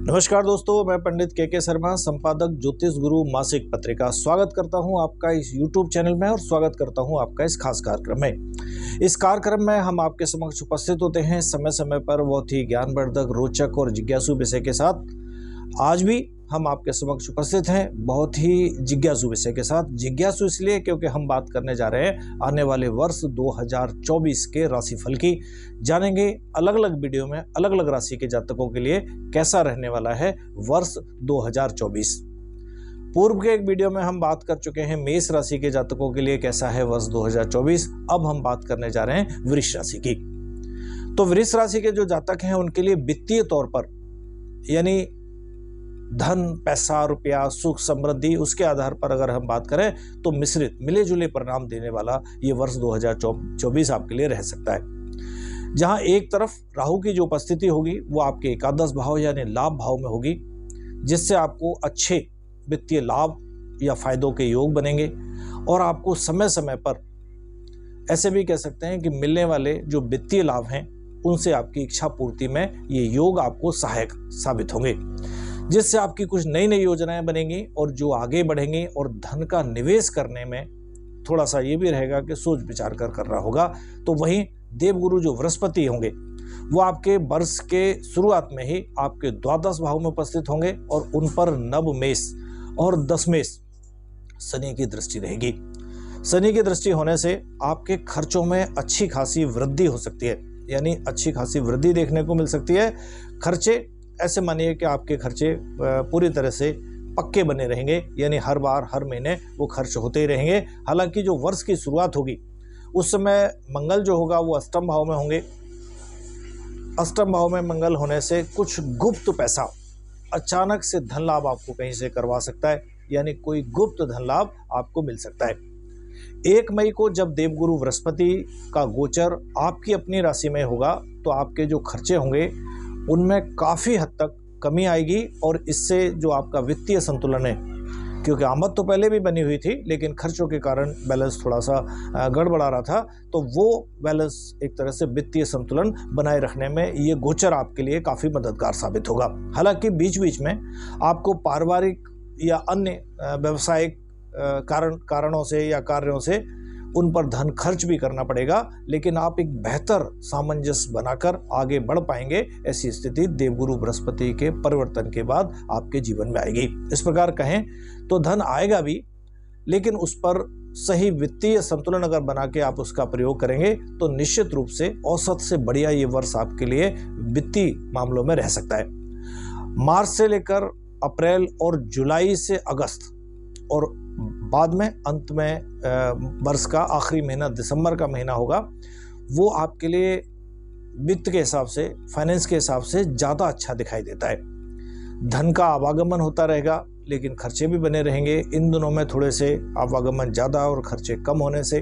नमस्कार दोस्तों, मैं पंडित के शर्मा, संपादक ज्योतिष गुरु मासिक पत्रिका। स्वागत करता हूं आपका इस YouTube चैनल में और स्वागत करता हूं आपका इस खास कार्यक्रम में। इस कार्यक्रम में हम आपके समक्ष उपस्थित होते हैं समय समय पर बहुत ही ज्ञानवर्धक, रोचक और जिज्ञासु विषय के साथ। आज भी हम आपके समक्ष उपस्थित हैं बहुत ही जिज्ञासु विषय के साथ। जिज्ञासु इसलिए क्योंकि हम बात करने जा रहे हैं आने वाले वर्ष 2024 के राशिफल की। जानेंगे अलग अलग वीडियो में अलग अलग राशि के जातकों के लिए कैसा रहने वाला है वर्ष 2024। पूर्व के एक वीडियो में हम बात कर चुके हैं मेष राशि के जातकों के लिए कैसा है वर्ष 2024। अब हम बात करने जा रहे हैं वृष राशि की। तो वृष राशि के जो जातक हैं उनके लिए वित्तीय तौर पर, यानी धन, पैसा, रुपया, सुख, समृद्धि, उसके आधार पर अगर हम बात करें तो मिश्रित, मिले जुले परिणाम देने वाला ये वर्ष 2024 आपके लिए रह सकता है। जहां एक तरफ राहु की जो उपस्थिति होगी वो आपके एकादश भाव यानी लाभ भाव में होगी, जिससे आपको अच्छे वित्तीय लाभ या फायदों के योग बनेंगे और आपको समय समय पर, ऐसे भी कह सकते हैं कि मिलने वाले जो वित्तीय लाभ हैं उनसे आपकी इच्छा पूर्ति में ये योग आपको सहायक साबित होंगे, जिससे आपकी कुछ नई नई योजनाएं बनेंगी और जो आगे बढ़ेंगी। और धन का निवेश करने में थोड़ा सा ये भी रहेगा कि सोच विचार कर करना होगा। तो वहीं देवगुरु जो बृहस्पति होंगे वो आपके वर्ष के शुरुआत में ही आपके द्वादश भाव में उपस्थित होंगे और उन पर नव मेष और दशमेश शनि की दृष्टि रहेगी। शनि की दृष्टि होने से आपके खर्चों में अच्छी खासी वृद्धि हो सकती है, यानी अच्छी खासी वृद्धि देखने को मिल सकती है। खर्चे ऐसे मानिए कि आपके खर्चे पूरी तरह से पक्के बने रहेंगे, यानी हर बार हर महीने वो खर्च होते ही रहेंगे। हालांकि जो वर्ष की शुरुआत होगी उस समय मंगल जो होगा वो अष्टम भाव में होंगे। अष्टम भाव में मंगल होने से कुछ गुप्त पैसा, अचानक से धन लाभ आपको कहीं से करवा सकता है, यानी कोई गुप्त धन लाभ आपको मिल सकता है। 1 मई को जब देवगुरु बृहस्पति का गोचर आपकी अपनी राशि में होगा तो आपके जो खर्चे होंगे उनमें काफ़ी हद तक कमी आएगी और इससे जो आपका वित्तीय संतुलन है, क्योंकि आमद तो पहले भी बनी हुई थी लेकिन खर्चों के कारण बैलेंस थोड़ा सा गड़बड़ा रहा था, तो वो बैलेंस एक तरह से वित्तीय संतुलन बनाए रखने में ये गोचर आपके लिए काफ़ी मददगार साबित होगा। हालांकि बीच बीच में आपको पारिवारिक या अन्य व्यावसायिक कारणों से या कार्यों से उन पर धन खर्च भी करना पड़ेगा, लेकिन आप एक बेहतर सामंजस्य बनाकर आगे बढ़ पाएंगे। ऐसी स्थिति देवगुरु बृहस्पति के परिवर्तन के बाद आपके जीवन में आएगी। इस प्रकार कहें तो धन आएगा भी, लेकिन उस पर सही वित्तीय संतुलन अगर बना के आप उसका प्रयोग करेंगे तो निश्चित रूप से औसत से बढ़िया ये वर्ष आपके लिए वित्तीय मामलों में रह सकता है। मार्च से लेकर अप्रैल और जुलाई से अगस्त और बाद में अंत में वर्ष का आखिरी महीना दिसंबर का महीना होगा, वो आपके लिए वित्त के हिसाब से, फाइनेंस के हिसाब से ज़्यादा अच्छा दिखाई देता है। धन का आवागमन होता रहेगा लेकिन खर्चे भी बने रहेंगे। इन दिनों में थोड़े से आवागमन ज़्यादा और खर्चे कम होने से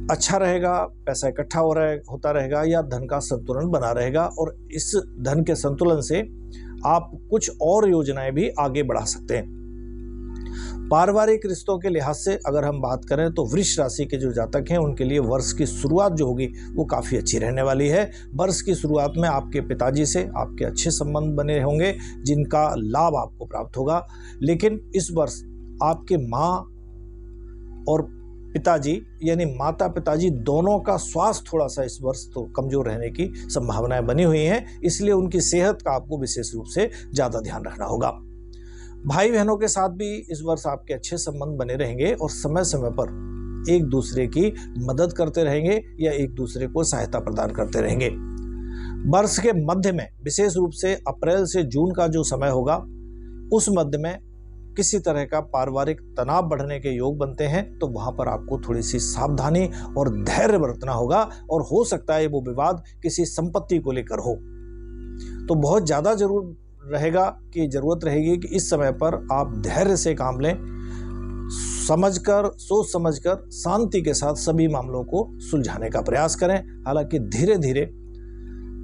अच्छा रहेगा, पैसा इकट्ठा होता रहेगा या धन का संतुलन बना रहेगा। और इस धन के संतुलन से आप कुछ और योजनाएं भी आगे बढ़ा सकते हैं। पारिवारिक रिश्तों के लिहाज से अगर हम बात करें तो वृष राशि के जो जातक हैं उनके लिए वर्ष की शुरुआत जो होगी वो काफ़ी अच्छी रहने वाली है। वर्ष की शुरुआत में आपके पिताजी से आपके अच्छे संबंध बने होंगे जिनका लाभ आपको प्राप्त होगा, लेकिन इस वर्ष आपके माँ और पिताजी यानी माता पिताजी दोनों का स्वास्थ्य थोड़ा सा इस वर्ष तो कमज़ोर रहने की संभावनाएं बनी हुई हैं, इसलिए उनकी सेहत का आपको विशेष रूप से ज़्यादा ध्यान रखना होगा। भाई बहनों के साथ भी इस वर्ष आपके अच्छे संबंध बने रहेंगे और समय समय पर एक दूसरे की मदद करते रहेंगे या एक दूसरे को सहायता प्रदान करते रहेंगे। वर्ष के मध्य में, विशेष रूप से अप्रैल से जून का जो समय होगा उस मध्य में किसी तरह का पारिवारिक तनाव बढ़ने के योग बनते हैं, तो वहां पर आपको थोड़ी सी सावधानी और धैर्य बरतना होगा और हो सकता है वो विवाद किसी संपत्ति को लेकर हो। तो बहुत ज़्यादा जरूर रहेगा कि जरूरत रहेगी कि इस समय पर आप धैर्य से काम लें, समझकर, सोच समझकर शांति के साथ सभी मामलों को सुलझाने का प्रयास करें। हालांकि धीरे धीरे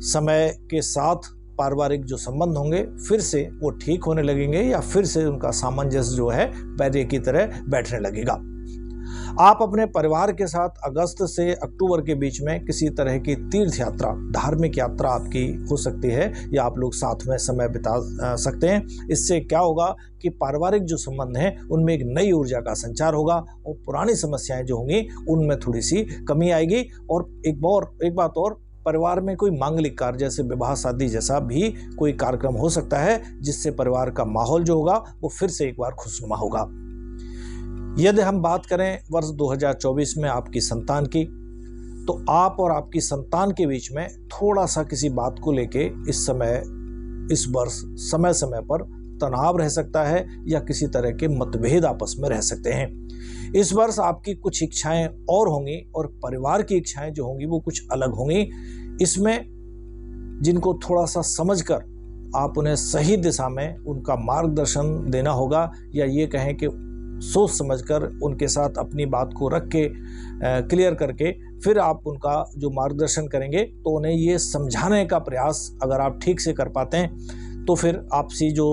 समय के साथ पारिवारिक जो संबंध होंगे फिर से वो ठीक होने लगेंगे या फिर से उनका सामंजस्य जो है पहले की तरह बैठने लगेगा। आप अपने परिवार के साथ अगस्त से अक्टूबर के बीच में किसी तरह की तीर्थ यात्रा, धार्मिक यात्रा आपकी हो सकती है या आप लोग साथ में समय बिता सकते हैं। इससे क्या होगा कि पारिवारिक जो संबंध हैं उनमें एक नई ऊर्जा का संचार होगा और पुरानी समस्याएं जो होंगी उनमें थोड़ी सी कमी आएगी। और एक बात और, परिवार में कोई मांगलिक कार्य जैसे विवाह शादी जैसा भी कोई कार्यक्रम हो सकता है जिससे परिवार का माहौल जो होगा वो फिर से एक बार खुशनुमा होगा। यदि हम बात करें वर्ष 2024 में आपकी संतान की, तो आप और आपकी संतान के बीच में थोड़ा सा किसी बात को लेके इस वर्ष समय समय पर तनाव रह सकता है या किसी तरह के मतभेद आपस में रह सकते हैं। इस वर्ष आपकी कुछ इच्छाएं और होंगी और परिवार की इच्छाएं जो होंगी वो कुछ अलग होंगी। इसमें जिनको थोड़ा सा समझकर आप उन्हें सही दिशा में उनका मार्गदर्शन देना होगा, या ये कहें कि सोच समझकर उनके साथ अपनी बात को रख के क्लियर करके फिर आप उनका जो मार्गदर्शन करेंगे तो उन्हें ये समझाने का प्रयास अगर आप ठीक से कर पाते हैं तो फिर आपसी जो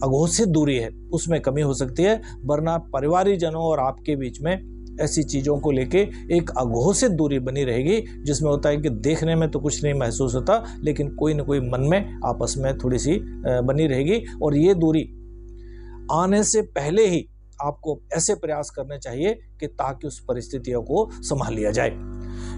अघोषित दूरी है उसमें कमी हो सकती है। वरना परिवारजनों और आपके बीच में ऐसी चीज़ों को लेके एक अघोषित दूरी बनी रहेगी, जिसमें होता है कि देखने में तो कुछ नहीं महसूस होता लेकिन कोई न कोई मन में आपस में थोड़ी सी बनी रहेगी। और ये दूरी आने से पहले ही आपको ऐसे प्रयास करने चाहिए कि ताकि उस परिस्थितियों को संभाल लिया जाए।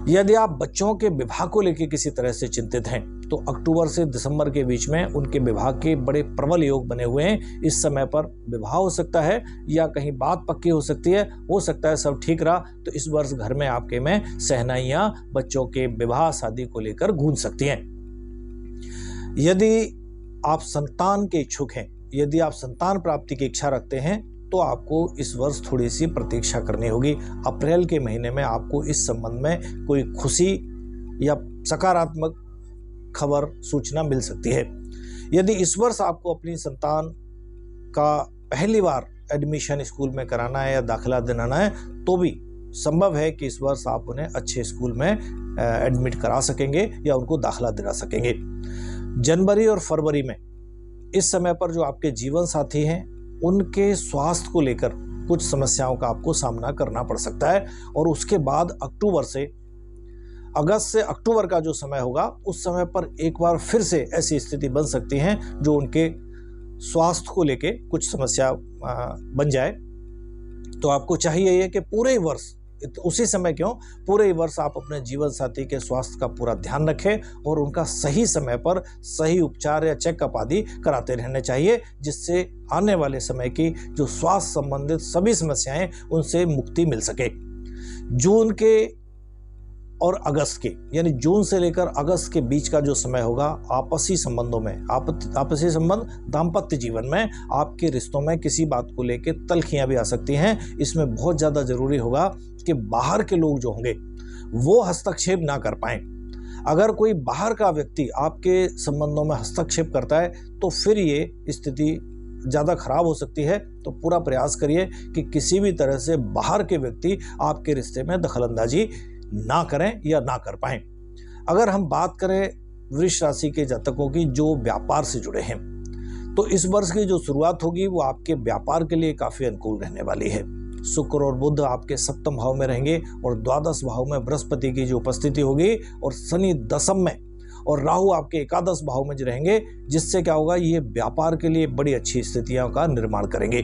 यदि आप बच्चों के विवाह को लेकर किसी तरह से चिंतित हैं तो अक्टूबर से दिसंबर के बीच में उनके विवाह के बड़े प्रबल योग बने हुए हैं। इस समय पर विवाह हो सकता है या कहीं बात पक्की हो सकती है, हो सकता है सब ठीक रहा तो इस वर्ष घर में आपके में सहनाइयां बच्चों के विवाह शादी को लेकर गूंज सकती हैं। यदि आप संतान के इच्छुक हैं, यदि आप संतान प्राप्ति की इच्छा रखते हैं तो आपको इस वर्ष थोड़ी सी प्रतीक्षा करनी होगी। अप्रैल के महीने में आपको इस संबंध में कोई खुशी या सकारात्मक खबर सूचना मिल सकती है। यदि इस वर्ष आपको अपनी संतान का पहली बार एडमिशन स्कूल में कराना है या दाखिला दिलाना है तो भी संभव है कि इस वर्ष आप उन्हें अच्छे स्कूल में एडमिट करा सकेंगे या उनको दाखिला दिला सकेंगे। जनवरी और फरवरी में इस समय पर जो आपके जीवन साथी हैं उनके स्वास्थ्य को लेकर कुछ समस्याओं का आपको सामना करना पड़ सकता है। और उसके बाद अगस्त से अक्टूबर का जो समय होगा उस समय पर एक बार फिर से ऐसी स्थिति बन सकती है जो उनके स्वास्थ्य को लेके कुछ समस्या बन जाए। तो आपको चाहिए ये कि पूरे वर्ष, उसी समय क्यों, पूरे वर्ष आप अपने जीवन साथी के स्वास्थ्य का पूरा ध्यान रखें और उनका सही समय पर सही उपचार या चेकअप आदि कराते रहने चाहिए, जिससे आने वाले समय की जो स्वास्थ्य संबंधित सभी समस्याएं उनसे मुक्ति मिल सके। जून के और अगस्त के, यानी जून से लेकर अगस्त के बीच का जो समय होगा आपसी संबंधों में, आपसी संबंध दाम्पत्य जीवन में आपके रिश्तों में किसी बात को लेकर तल्खियां भी आ सकती हैं। इसमें बहुत ज़्यादा जरूरी होगा कि बाहर के लोग जो होंगे वो हस्तक्षेप ना कर पाएं। अगर कोई बाहर का व्यक्ति आपके संबंधों में हस्तक्षेप करता है तो फिर ये स्थिति ज़्यादा खराब हो सकती है। तो पूरा प्रयास करिए कि किसी भी तरह से बाहर के व्यक्ति आपके रिश्ते में दखलंदाजी ना करें या ना कर पाएं। अगर हम बात करें वृष राशि के जातकों की जो व्यापार से जुड़े हैं तो इस वर्ष की जो शुरुआत होगी वो आपके व्यापार के लिए काफ़ी अनुकूल रहने वाली है। शुक्र और बुध आपके सप्तम भाव में रहेंगे और द्वादश भाव में बृहस्पति की जो उपस्थिति होगी और शनि दशम में और राहु आपके एकादश भाव में रहेंगे, जिससे क्या होगा, ये व्यापार के लिए बड़ी अच्छी स्थितियों का निर्माण करेंगे।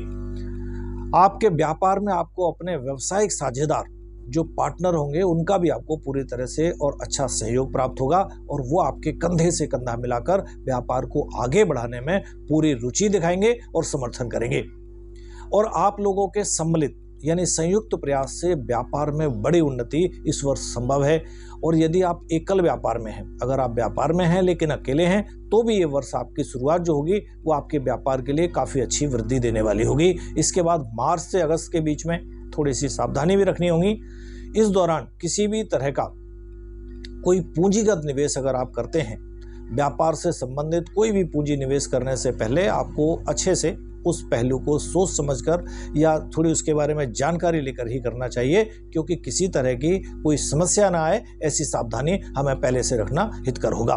आपके व्यापार में आपको अपने व्यावसायिक साझेदार जो पार्टनर होंगे उनका भी आपको पूरी तरह से और अच्छा सहयोग प्राप्त होगा और वो आपके कंधे से कंधा मिलाकर व्यापार को आगे बढ़ाने में पूरी रुचि दिखाएंगे और समर्थन करेंगे। और आप लोगों के सम्मिलित यानी संयुक्त प्रयास से व्यापार में बड़ी उन्नति इस वर्ष संभव है। और यदि आप एकल व्यापार में हैं, अगर आप व्यापार में हैं लेकिन अकेले हैं, तो भी ये वर्ष आपकी शुरुआत जो होगी वो आपके व्यापार के लिए काफ़ी अच्छी वृद्धि देने वाली होगी। इसके बाद मार्च से अगस्त के बीच में थोड़ी सी सावधानी भी रखनी होगी। इस दौरान किसी भी तरह का कोई पूंजीगत निवेश अगर आप करते हैं, व्यापार से संबंधित कोई भी पूंजी निवेश करने से पहले आपको अच्छे से उस पहलू को सोच समझकर या थोड़ी उसके बारे में जानकारी लेकर ही करना चाहिए, क्योंकि किसी तरह की कोई समस्या ना आए ऐसी सावधानी हमें पहले से रखना हितकर होगा।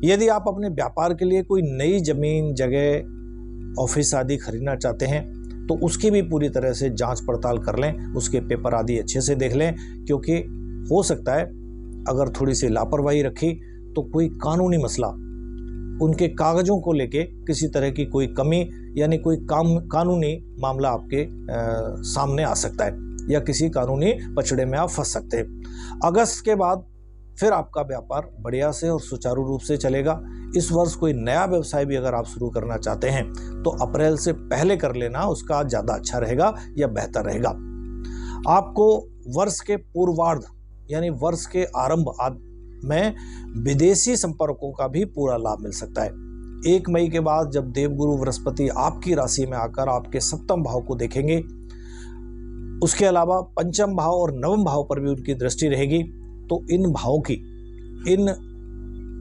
यदि आप अपने व्यापार के लिए कोई नई जमीन, जगह, ऑफिस आदि खरीदना चाहते हैं तो उसकी भी पूरी तरह से जांच पड़ताल कर लें, उसके पेपर आदि अच्छे से देख लें, क्योंकि हो सकता है अगर थोड़ी सी लापरवाही रखी तो कोई कानूनी मसला, उनके कागजों को लेके किसी तरह की कोई कमी यानी कोई कानूनी मामला आपके सामने आ सकता है या किसी कानूनी पचड़े में आप फंस सकते हैं। अगस्त के बाद फिर आपका व्यापार बढ़िया से और सुचारू रूप से चलेगा। इस वर्ष कोई नया व्यवसाय भी अगर आप शुरू करना चाहते हैं तो अप्रैल से पहले कर लेना, उसका ज़्यादा अच्छा रहेगा या बेहतर रहेगा। आपको वर्ष के पूर्वार्ध यानी वर्ष के आरंभ में विदेशी संपर्कों का भी पूरा लाभ मिल सकता है। 1 मई के बाद जब देवगुरु बृहस्पति आपकी राशि में आकर आपके 7वें भाव को देखेंगे, उसके अलावा 5वें भाव और 9वें भाव पर भी उनकी दृष्टि रहेगी, तो इन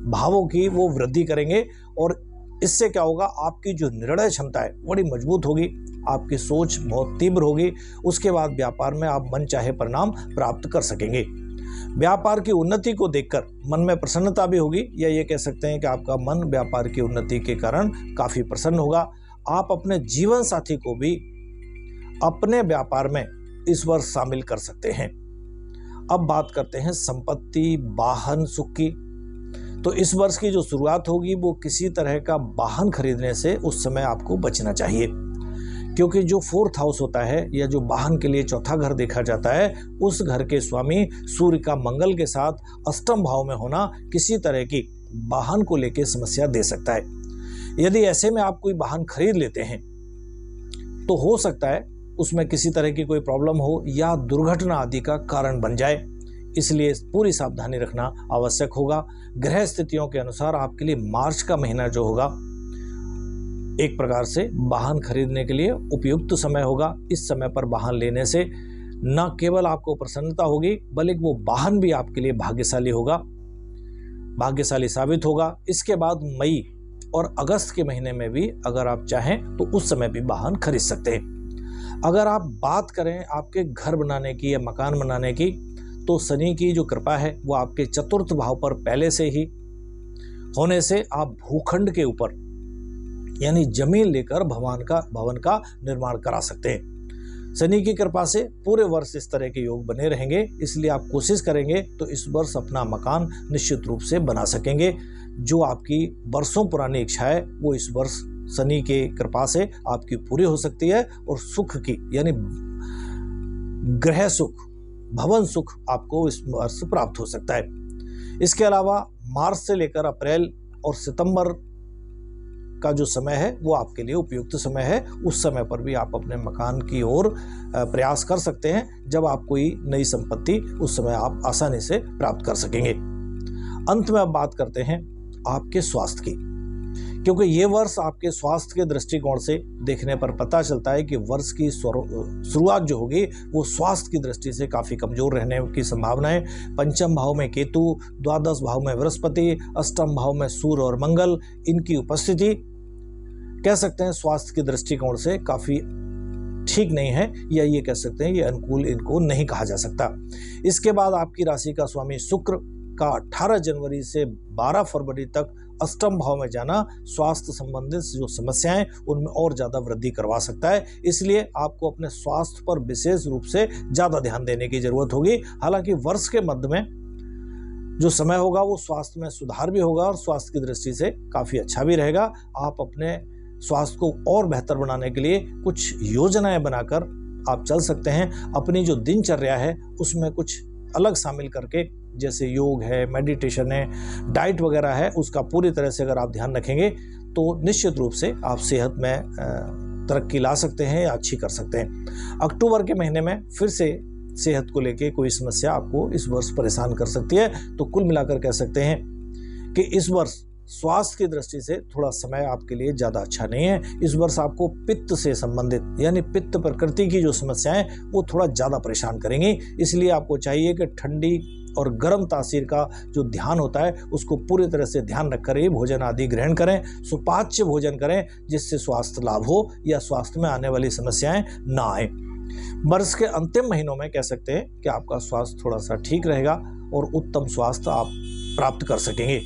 भावों की वो वृद्धि करेंगे और इससे क्या होगा, आपकी जो निर्णय क्षमता है बड़ी मजबूत होगी, आपकी सोच बहुत तीव्र होगी। उसके बाद व्यापार में आप मन चाहे परिणाम प्राप्त कर सकेंगे। व्यापार की उन्नति को देखकर मन में प्रसन्नता भी होगी, या ये कह सकते हैं कि आपका मन व्यापार की उन्नति के कारण काफी प्रसन्न होगा। आप अपने जीवन साथी को भी अपने व्यापार में इस वर्ष शामिल कर सकते हैं। अब बात करते हैं संपत्ति, वाहन, सुख की। तो इस वर्ष की जो शुरुआत होगी वो किसी तरह का वाहन खरीदने से उस समय आपको बचना चाहिए, क्योंकि जो 4th हाउस होता है या जो वाहन के लिए चौथा घर देखा जाता है, उस घर के स्वामी सूर्य का मंगल के साथ 8वें भाव में होना किसी तरह की वाहन को लेकर समस्या दे सकता है। यदि ऐसे में आप कोई वाहन खरीद लेते हैं तो हो सकता है उसमें किसी तरह की कोई प्रॉब्लम हो या दुर्घटना आदि का कारण बन जाए, इसलिए पूरी सावधानी रखना आवश्यक होगा। ग्रह स्थितियों के अनुसार आपके लिए मार्च का महीना जो होगा एक प्रकार से वाहन खरीदने के लिए उपयुक्त समय होगा। इस समय पर वाहन लेने से न केवल आपको प्रसन्नता होगी बल्कि वो वाहन भी आपके लिए भाग्यशाली साबित होगा। इसके बाद मई और अगस्त के महीने में भी अगर आप चाहें तो उस समय भी वाहन खरीद सकते हैं। अगर आप बात करें आपके घर बनाने की या मकान बनाने की, तो शनि की जो कृपा है वो आपके 4th भाव पर पहले से ही होने से आप भूखंड के ऊपर यानी जमीन लेकर भवन का निर्माण करा सकते हैं। शनि की कृपा से पूरे वर्ष इस तरह के योग बने रहेंगे, इसलिए आप कोशिश करेंगे तो इस वर्ष अपना मकान निश्चित रूप से बना सकेंगे। जो आपकी वर्षों पुरानी इच्छा है वो इस वर्ष शनि के कृपा से आपकी पूरी हो सकती है और सुख की यानी गृह सुख, भवन सुख आपको इस वर्ष प्राप्त हो सकता है। इसके अलावा मार्च से लेकर अप्रैल और सितंबर का जो समय है वो आपके लिए उपयुक्त समय है। उस समय पर भी आप अपने मकान की ओर प्रयास कर सकते हैं, जब आप कोई नई संपत्ति उस समय आप आसानी से प्राप्त कर सकेंगे। अंत में अब बात करते हैं आपके स्वास्थ्य की, क्योंकि ये वर्ष आपके स्वास्थ्य के दृष्टिकोण से देखने पर पता चलता है कि वर्ष की शुरुआत जो होगी वो स्वास्थ्य की दृष्टि से काफ़ी कमज़ोर रहने की संभावना है। 5वें भाव में केतु, द्वादश भाव में बृहस्पति, 8वें भाव में सूर्य और मंगल, इनकी उपस्थिति कह सकते हैं स्वास्थ्य के दृष्टिकोण से काफ़ी ठीक नहीं है, या ये कह सकते हैं ये अनुकूल इनको नहीं कहा जा सकता। इसके बाद आपकी राशि का स्वामी शुक्र का 18 जनवरी से 12 फरवरी तक 8वें भाव में जाना स्वास्थ्य संबंधित जो समस्याएं उनमें और ज़्यादा वृद्धि करवा सकता है। इसलिए आपको अपने स्वास्थ्य पर विशेष रूप से ज़्यादा ध्यान देने की जरूरत होगी। हालांकि वर्ष के मध्य में जो समय होगा वो स्वास्थ्य में सुधार भी होगा और स्वास्थ्य की दृष्टि से काफ़ी अच्छा भी रहेगा। आप अपने स्वास्थ्य को और बेहतर बनाने के लिए कुछ योजनाएं बनाकर आप चल सकते हैं। अपनी जो दिनचर्या है उसमें कुछ अलग शामिल करके, जैसे योग है, मेडिटेशन है, डाइट वगैरह है, उसका पूरी तरह से अगर आप ध्यान रखेंगे तो निश्चित रूप से आप सेहत में तरक्की ला सकते हैं या अच्छी कर सकते हैं। अक्टूबर के महीने में फिर से सेहत को लेके कोई समस्या आपको इस वर्ष परेशान कर सकती है। तो कुल मिलाकर कह सकते हैं कि इस वर्ष स्वास्थ्य की दृष्टि से थोड़ा समय आपके लिए ज़्यादा अच्छा नहीं है। इस वर्ष आपको पित्त से संबंधित यानी पित्त प्रकृति की जो समस्याएं वो थोड़ा ज़्यादा परेशान करेंगी। इसलिए आपको चाहिए कि ठंडी और गर्म तासीर का जो ध्यान होता है उसको पूरी तरह से ध्यान रखकर ही भोजन आदि ग्रहण करें, सुपाच्य भोजन करें, जिससे स्वास्थ्य लाभ हो या स्वास्थ्य में आने वाली समस्याएं ना आए। वर्ष के अंतिम महीनों में कह सकते हैं कि आपका स्वास्थ्य थोड़ा सा ठीक रहेगा और उत्तम स्वास्थ्य आप प्राप्त कर सकेंगे।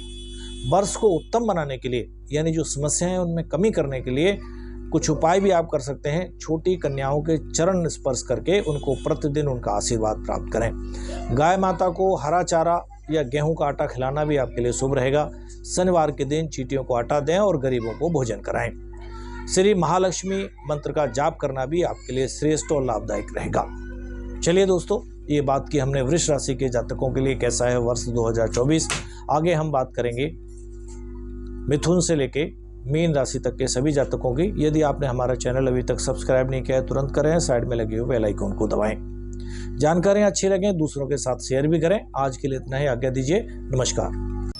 वर्ष को उत्तम बनाने के लिए, यानी जो समस्याएं हैं उनमें कमी करने के लिए कुछ उपाय भी आप कर सकते हैं। छोटी कन्याओं के चरण स्पर्श करके उनको प्रतिदिन उनका आशीर्वाद प्राप्त करें। गाय माता को हरा चारा या गेहूं का आटा खिलाना भी आपके लिए शुभ रहेगा। शनिवार के दिन चींटियों को आटा दें और गरीबों को भोजन कराएं। श्री महालक्ष्मी मंत्र का जाप करना भी आपके लिए श्रेष्ठ और लाभदायक रहेगा। चलिए दोस्तों, ये बात की हमने वृष राशि के जातकों के लिए कैसा है वर्ष 2024। आगे हम बात करेंगे मिथुन से लेके मीन राशि तक के सभी जातकों की। यदि आपने हमारा चैनल अभी तक सब्सक्राइब नहीं किया है, तुरंत करें, साइड में लगे हुए बेल आइकन को दबाएं। जानकारियां अच्छी लगें दूसरों के साथ शेयर भी करें। आज के लिए इतना ही, आज्ञा दीजिए, नमस्कार।